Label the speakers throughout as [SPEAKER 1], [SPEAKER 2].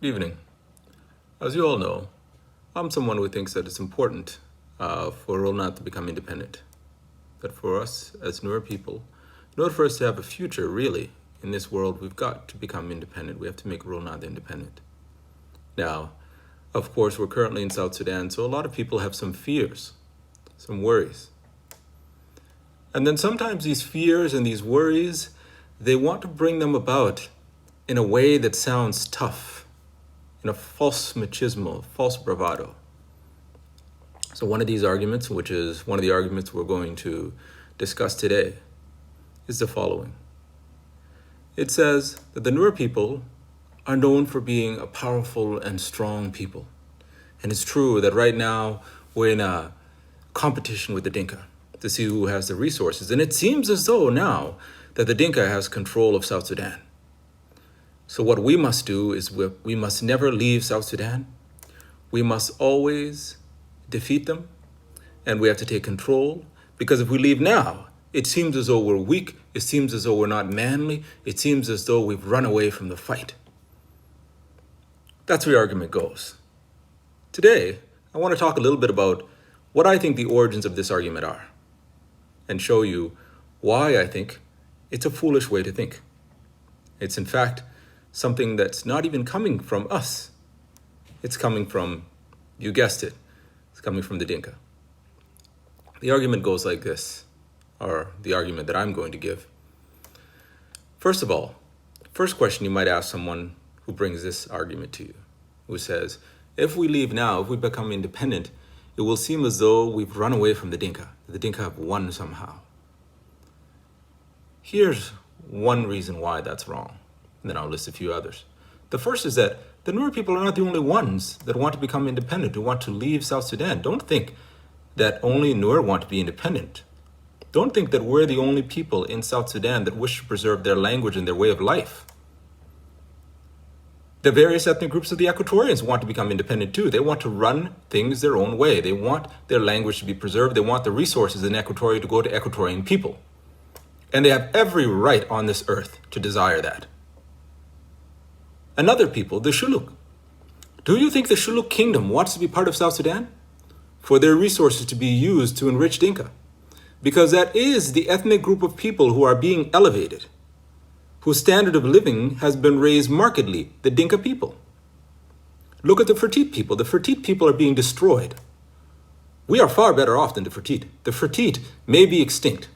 [SPEAKER 1] Good evening. As you all know, I'm someone who thinks that it's important for Rolnat to become independent. That for us as Nuer people, in order for us to have a future, really, in this world, we've got to become independent. We have to make Rolnat independent. Now, of course, we're currently in South Sudan, so a lot of people have some fears, some worries. And then sometimes these fears and these worries, they want to bring them about in a way that sounds tough, in a false machismo, false bravado. So one of these arguments, which is one of the arguments we're going to discuss today, is the following. It says that the Nuer people are known for being a powerful and strong people. And it's true that right now we're in a competition with the Dinka to see who has the resources. And it seems as though now that the Dinka has control of South Sudan. So what we must do is we must never leave South Sudan. We must always defeat them, and we have to take control, because if we leave now, it seems as though we're weak, it seems as though we're not manly, it seems as though we've run away from the fight. That's where the argument goes. Today, I want to talk a little bit about what I think the origins of this argument are, and show you why I think it's a foolish way to think. It's in fact something that's not even coming from us. It's coming from, you guessed it, it's coming from the Dinka. The argument goes like this, or the argument that I'm going to give. First of all, first question you might ask someone who brings this argument to you, who says, if we leave now, if we become independent, it will seem as though we've run away from the Dinka. The Dinka have won somehow. Here's one reason why that's wrong, and then I'll list a few others. The first is that the Nuer people are not the only ones that want to become independent, who want to leave South Sudan. Don't think that only Nuer want to be independent. Don't think that we're the only people in South Sudan that wish to preserve their language and their way of life. The various ethnic groups of the Equatorians want to become independent too. They want to run things their own way. They want their language to be preserved. They want the resources in Equatoria to go to Equatorian people. And they have every right on this earth to desire that. Another people, the Shuluk. Do you think the Shuluk kingdom wants to be part of South Sudan? For their resources to be used to enrich Dinka? Because that is the ethnic group of people who are being elevated, whose standard of living has been raised markedly, the Dinka people. Look at the Fertit people. The Fertit people are being destroyed. We are far better off than the Fertit. The Fertit may be extinct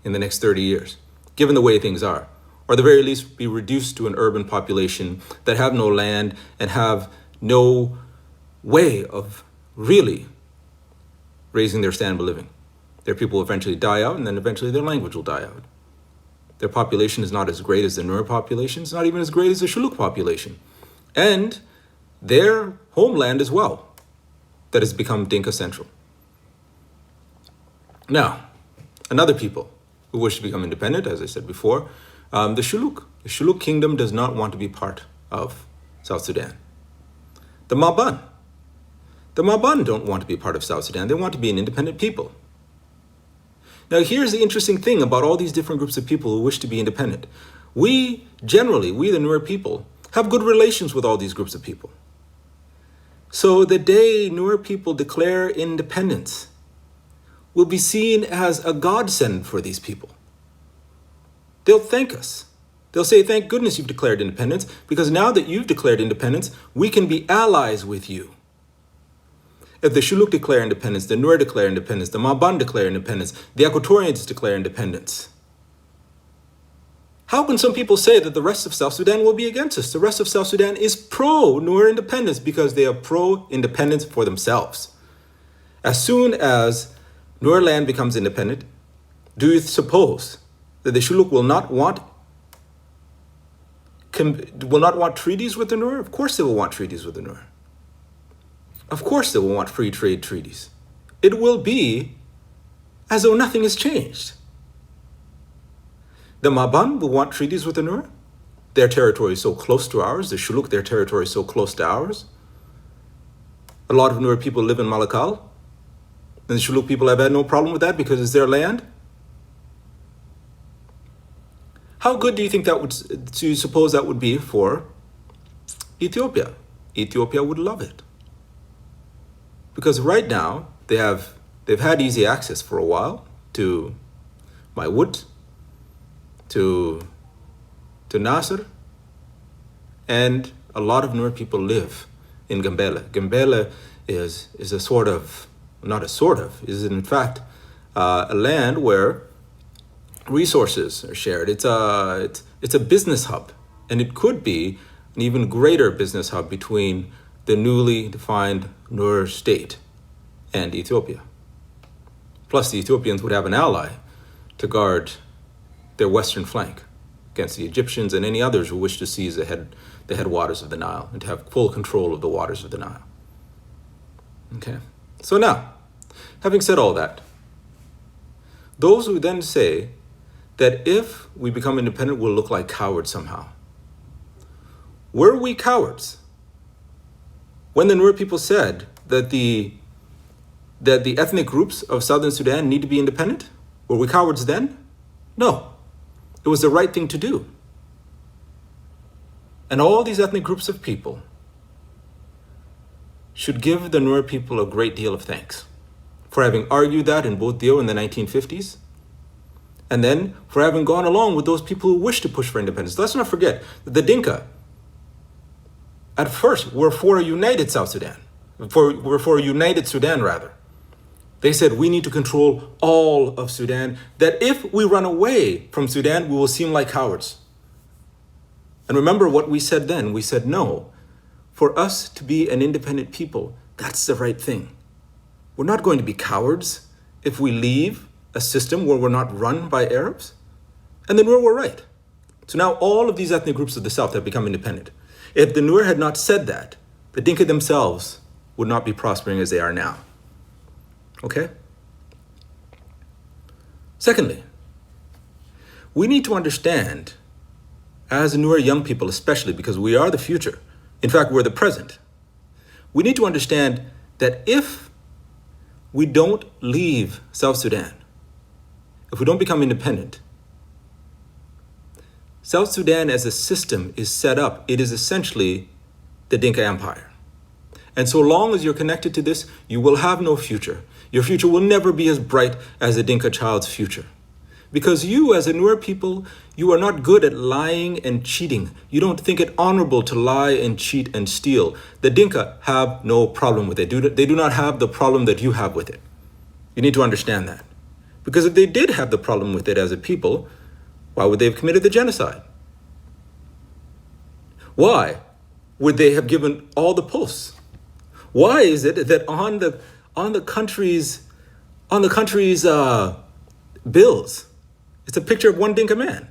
[SPEAKER 1] in the next 30 years, given the way things are, or at the very least be reduced to an urban population that have no land and have no way of really raising their standard of living. Their people will eventually die out, and then eventually their language will die out. Their population is not as great as the Nuer population. It's not even as great as the Shuluk population. And their homeland as well, that has become Dinka Central. Now, another people who wish to become independent, as I said before, the Shuluk. The Shuluk kingdom does not want to be part of South Sudan. The Maban. The Maban don't want to be part of South Sudan. They want to be an independent people. Now, here's the interesting thing about all these different groups of people who wish to be independent. We, generally, the Nuer people, have good relations with all these groups of people. So the day Nuer people declare independence will be seen as a godsend for these people. They'll thank us. They'll say, thank goodness you've declared independence, because now that you've declared independence, we can be allies with you. If the Shuluk declare independence, the Nuer declare independence, the Maban declare independence, the Equatorians declare independence. How can some people say that the rest of South Sudan will be against us? The rest of South Sudan is pro-Nuer independence because they are pro-independence for themselves. As soon as Nuer land becomes independent, do you suppose that the Shuluk will not want treaties with the Nuer? Of course they will want treaties with the Nuer. Of course they will want free trade treaties. It will be as though nothing has changed. The Maban will want treaties with the Nuer. Their territory is so close to ours. The Shuluk, their territory is so close to ours. A lot of Nuer people live in Malakal. And the Shuluk people have had no problem with that because it's their land. How good do you think that would, do you suppose that would be for Ethiopia. Ethiopia would love it. Because right now, they've had easy access for a while to my wood, to Nasser, and a lot of Nuer people live in Gambela. Gambela is a sort of, not a sort of, is in fact a land where resources are shared. It's a business hub, and it could be an even greater business hub between the newly defined Nuer state and Ethiopia. Plus, the Ethiopians would have an ally to guard their western flank against the Egyptians and any others who wish to seize the headwaters of the Nile and to have full control of the waters of the Nile. Okay, so now, having said all that, those who then say that if we become independent, we'll look like cowards somehow. Were we cowards when the Nuer people said that the ethnic groups of Southern Sudan need to be independent? Were we cowards then? No. It was the right thing to do. And all these ethnic groups of people should give the Nuer people a great deal of thanks for having argued that in both Dio in the 1950s, and then for having gone along with those people who wish to push for independence. Let's not forget that the Dinka, at first, were for a united South Sudan, were for a united Sudan, rather. They said, we need to control all of Sudan, that if we run away from Sudan, we will seem like cowards. And remember what we said then. We said, no, for us to be an independent people, that's the right thing. We're not going to be cowards if we leave a system where we're not run by Arabs. And the Nuer were right. So now all of these ethnic groups of the South have become independent. If the Nuer had not said that, the Dinka themselves would not be prospering as they are now. Okay? Secondly, we need to understand, as Nuer young people especially, because we are the future, in fact, we're the present, we need to understand that if we don't leave South Sudan, if we don't become independent, South Sudan as a system is set up. It is essentially the Dinka Empire. And so long as you're connected to this, you will have no future. Your future will never be as bright as a Dinka child's future. Because you, as a Nuer people, you are not good at lying and cheating. You don't think it honorable to lie and cheat and steal. The Dinka have no problem with it. They do not have the problem that you have with it. You need to understand that. Because if they did have the problem with it as a people, why would they have committed the genocide? Why would they have given all the posts? Why is it that on the country's bills, it's a picture of one Dinka man?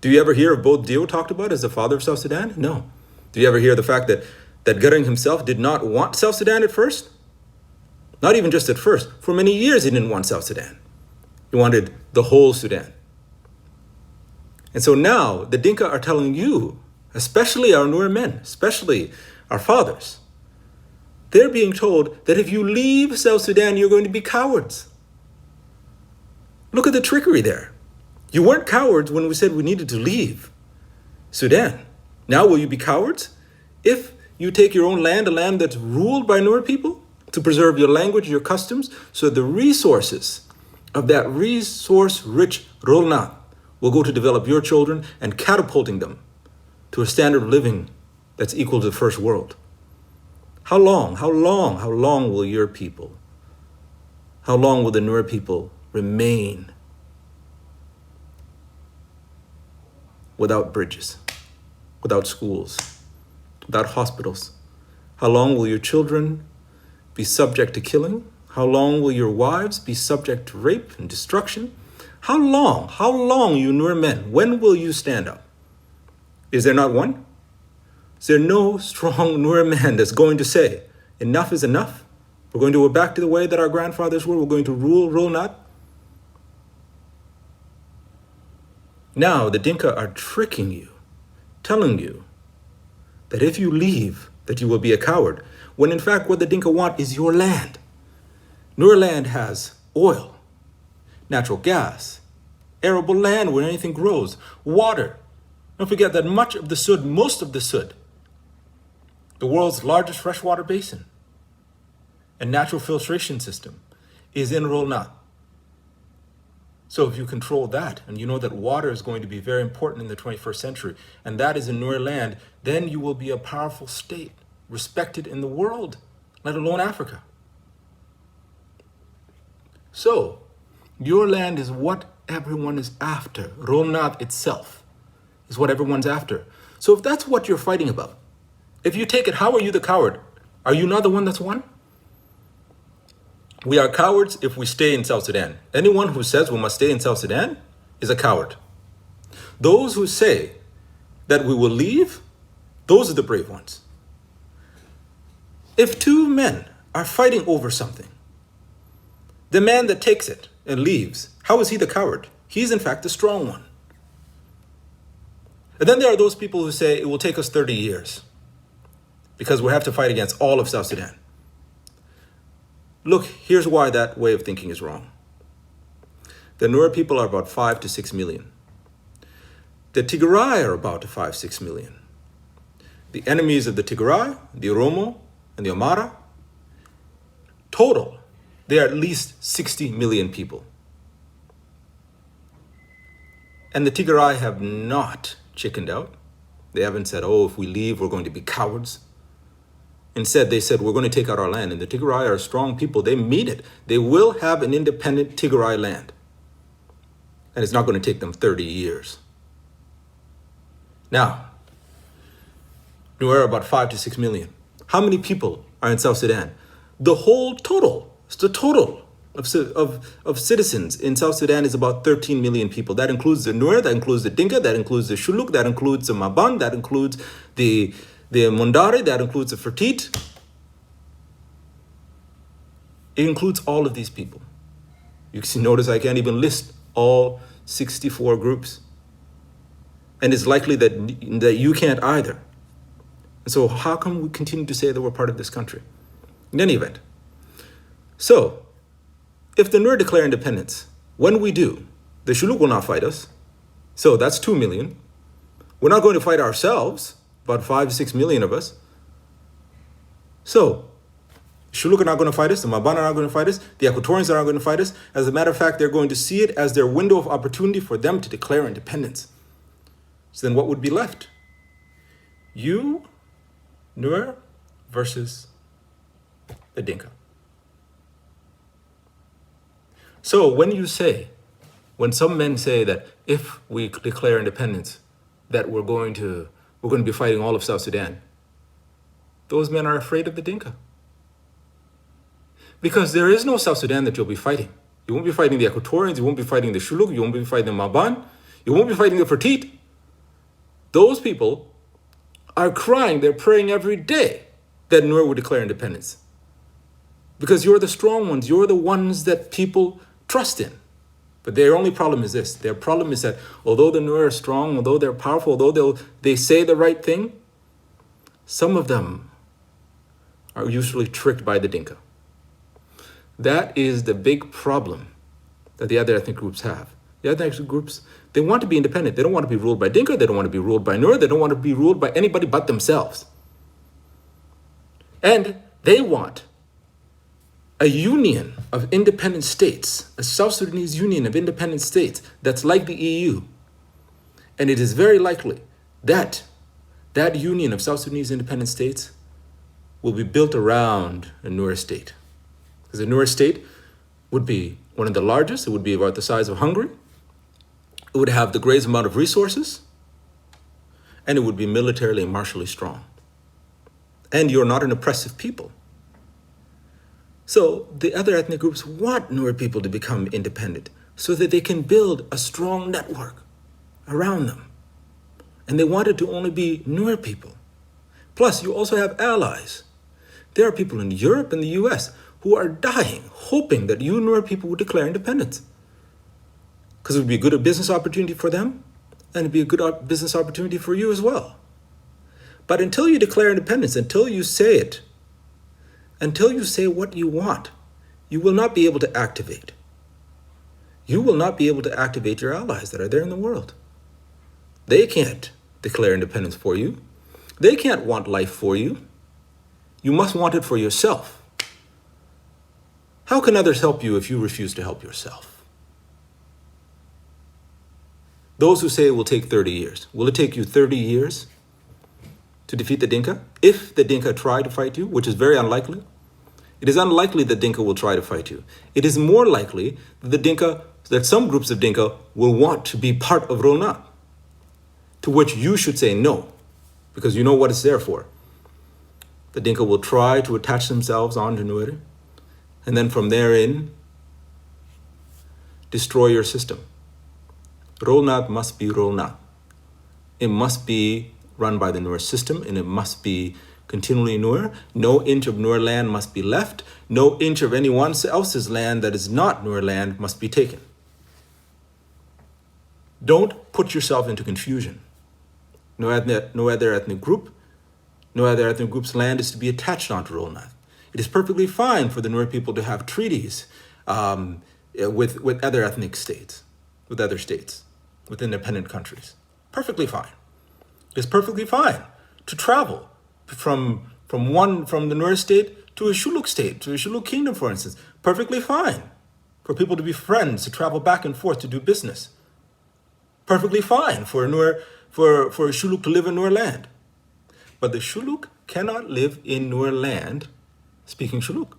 [SPEAKER 1] Do you ever hear of both Dio talked about as the father of South Sudan? No. Do you ever hear the fact that Goering himself did not want South Sudan at first? Not even just at first. For many years he didn't want South Sudan. He wanted the whole Sudan. And so now the Dinka are telling you, especially our Nuer men, especially our fathers, they're being told that if you leave South Sudan, you're going to be cowards. Look at the trickery there. You weren't cowards when we said we needed to leave Sudan. Now will you be cowards if you take your own land, a land that's ruled by Nuer people, to preserve your language, your customs, so the resources of that resource-rich Rolna will go to develop your children and catapulting them to a standard of living that's equal to the first world? How long will your people, how long will the Nuer people remain without bridges, without schools, without hospitals? How long will your children be subject to killing? How long will your wives be subject to rape and destruction? How long, you Nuer men, when will you stand up? Is there not one? Is there no strong Nuer man that's going to say, enough is enough? We're going to go back to the way that our grandfathers were. We're going to rule not. Now the Dinka are tricking you, telling you that if you leave, that you will be a coward, when in fact what the Dinka want is your land. Nuer land has oil, natural gas, arable land where anything grows, water. Don't forget that most of the Sud The world's largest freshwater basin and natural filtration system is in Rolna. So if you control that, and you know that water is going to be very important in the 21st century, and that is in Nuer land, then you will be a powerful state, respected in the world, let alone Africa. So, your land is what everyone is after. Rolnat itself is what everyone's after. So if that's what you're fighting about, if you take it, how are you the coward? Are you not the one that's won? We are cowards if we stay in South Sudan. Anyone who says we must stay in South Sudan is a coward. Those who say that we will leave, those are the brave ones. If two men are fighting over something, the man that takes it and leaves, how is he the coward? He's in fact the strong one. And then there are those people who say it will take us 30 years because we have to fight against all of South Sudan. Look, here's why that way of thinking is wrong. The Nuer people are about 5 to 6 million. The Tigray are about 5, 6 million. The enemies of the Tigray, the Oromo, and the Amara, total, they are at least 60 million people. And the Tigray have not chickened out. They haven't said, oh, if we leave, we're going to be cowards. Instead, they said, we're going to take out our land. And the Tigray are strong people. They mean it. They will have an independent Tigray land. And it's not going to take them 30 years. Now, Nuer are about 5 to 6 million. How many people are in South Sudan? The whole total, it's the total of citizens in South Sudan is about 13 million people. That includes the Nuer, that includes the Dinka, that includes the Shuluk, that includes the Maban, that includes the Mondari, that includes the Fertit. It includes all of these people. You can notice I can't even list all 64 groups. And it's likely that you can't either. So how come we continue to say that we're part of this country? In any event. So, if the Nuer declare independence, when we do, the Shuluk will not fight us. So that's 2 million. We're not going to fight ourselves, about 5 to 6 million of us. So, Shuluk are not going to fight us, the Maban are not going to fight us, the Equatorians are not going to fight us. As a matter of fact, they're going to see it as their window of opportunity for them to declare independence. So then what would be left? You, Nuer, versus the Dinka. So when some men say that if we declare independence, that we're going to be fighting all of South Sudan, those men are afraid of the Dinka. Because there is no South Sudan that you'll be fighting. You won't be fighting the Equatorians, you won't be fighting the Shuluk, you won't be fighting the Maban, you won't be fighting the Fertit. Those people are crying, they're praying every day that Nuer would declare independence. Because you're the strong ones, you're the ones that people trust in. But their only problem is this. Their problem is that although the Nuer are strong, although they're powerful, although they say the right thing, some of them are usually tricked by the Dinka. That is the big problem that the other ethnic groups have. The other ethnic groups, they want to be independent. They don't want to be ruled by Dinka. They don't want to be ruled by Nuer. They don't want to be ruled by anybody but themselves. And they want a union of independent states, a South Sudanese union of independent states that's like the EU. And it is very likely that that union of South Sudanese independent states will be built around a Nuer state. Because a Nuer state would be one of the largest. It would be about the size of Hungary. It would have the greatest amount of resources. And it would be militarily and martially strong. And you're not an oppressive people. So the other ethnic groups want Nuer people to become independent so that they can build a strong network around them. And they want it to only be Nuer people. Plus, you also have allies. There are people in Europe and the US who are dying, hoping that you Nuer people would declare independence. Because it would be a good business opportunity for them, and it'd be a good business opportunity for you as well. But until you declare independence, until you say it, until you say what you want, you will not be able to activate. You will not be able to activate your allies that are there in the world. They can't declare independence for you. They can't want life for you. You must want it for yourself. How can others help you if you refuse to help yourself? Those who say it will take 30 years. Will it take you 30 years to defeat the Dinka? If the Dinka try to fight you, which is very unlikely, it is unlikely that Dinka will try to fight you. It is more likely that some groups of Dinka will want to be part of Ronat, to which you should say no, because you know what it's there for. The Dinka will try to attach themselves onto Nuer, and then from therein, destroy your system. Ronat must be Ronat. It must be run by the Nuer system, and it must be continually Nuer. No inch of Nuer land must be left. No inch of anyone else's land that is not Nuer land must be taken. Don't put yourself into confusion. No other ethnic group's land is to be attached onto Ronat. It is perfectly fine for the Nuer people to have treaties with other ethnic states, with other states, with independent countries. Perfectly fine. It is perfectly fine to travel from the Nuer state to a Shuluk state, to a Shuluk kingdom, for instance. Perfectly fine for people to be friends, to travel back and forth to do business. Perfectly fine for a Shuluk to live in Nuer land. But the Shuluk cannot live in Nuer land speaking Shuluk,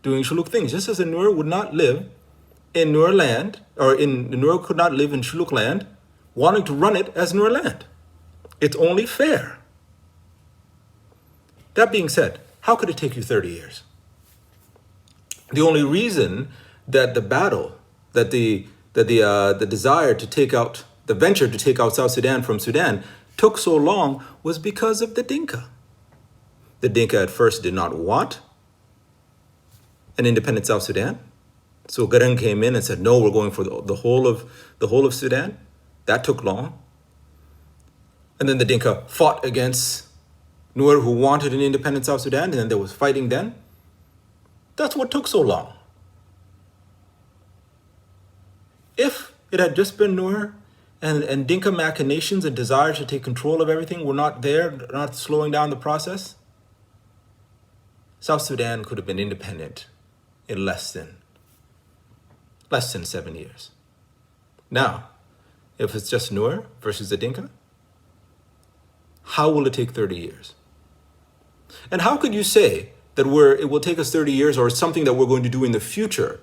[SPEAKER 1] doing Shuluk things, just as a Nuer would not live in Nuer land, or the Nuer could not live in Shuluk land, wanting to run it as Nuer land. It's only fair. That being said, how could it take you 30 years? The only reason that the battle, that the desire to take out, the venture to take out South Sudan from Sudan took so long was because of the Dinka. The Dinka at first did not want an independent South Sudan. So Garang came in and said, no, we're going for the whole of Sudan. That took long. And then the Dinka fought against Nuer who wanted an independent South Sudan, and then there was fighting then. That's what took so long. If it had just been Nuer and Dinka machinations and desire to take control of everything were not there, not slowing down the process, South Sudan could have been independent in less than 7 years. Now, if it's just Nuer versus the Dinka, how will it take 30 years? And how could you say that it will take us 30 years or something that we're going to do in the future,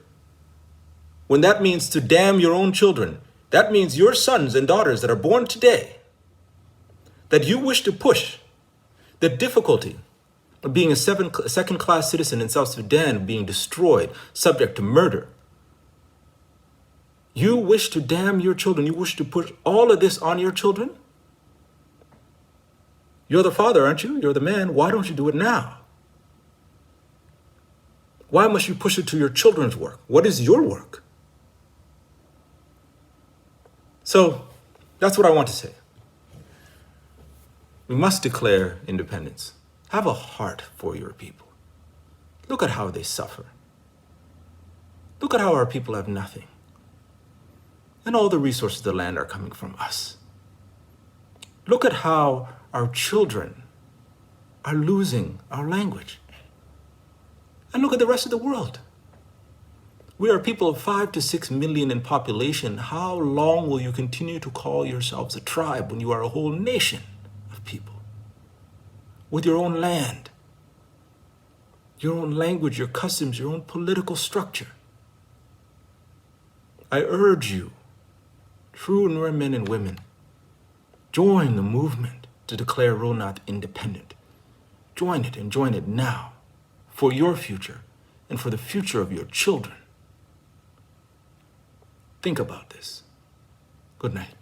[SPEAKER 1] when that means to damn your own children? That means your sons and daughters that are born today, that you wish to push the difficulty of being a second-class citizen in South Sudan, being destroyed, subject to murder. You wish to damn your children. You wish to push all of this on your children? You're the father, aren't you? You're the man. Why don't you do it now? Why must you push it to your children's work? What is your work? So that's what I want to say. We must declare independence. Have a heart for your people. Look at how they suffer. Look at how our people have nothing. And all the resources of the land are coming from us. Look at how our children are losing our language. And look at the rest of the world. We are people of 5 to 6 million in population. How long will you continue to call yourselves a tribe when you are a whole nation of people? With your own land, your own language, your customs, your own political structure. I urge you, true Nuer men and women, join the movement to declare Ronat independent. Join it, and join it now, for your future and for the future of your children. Think about this. Good night.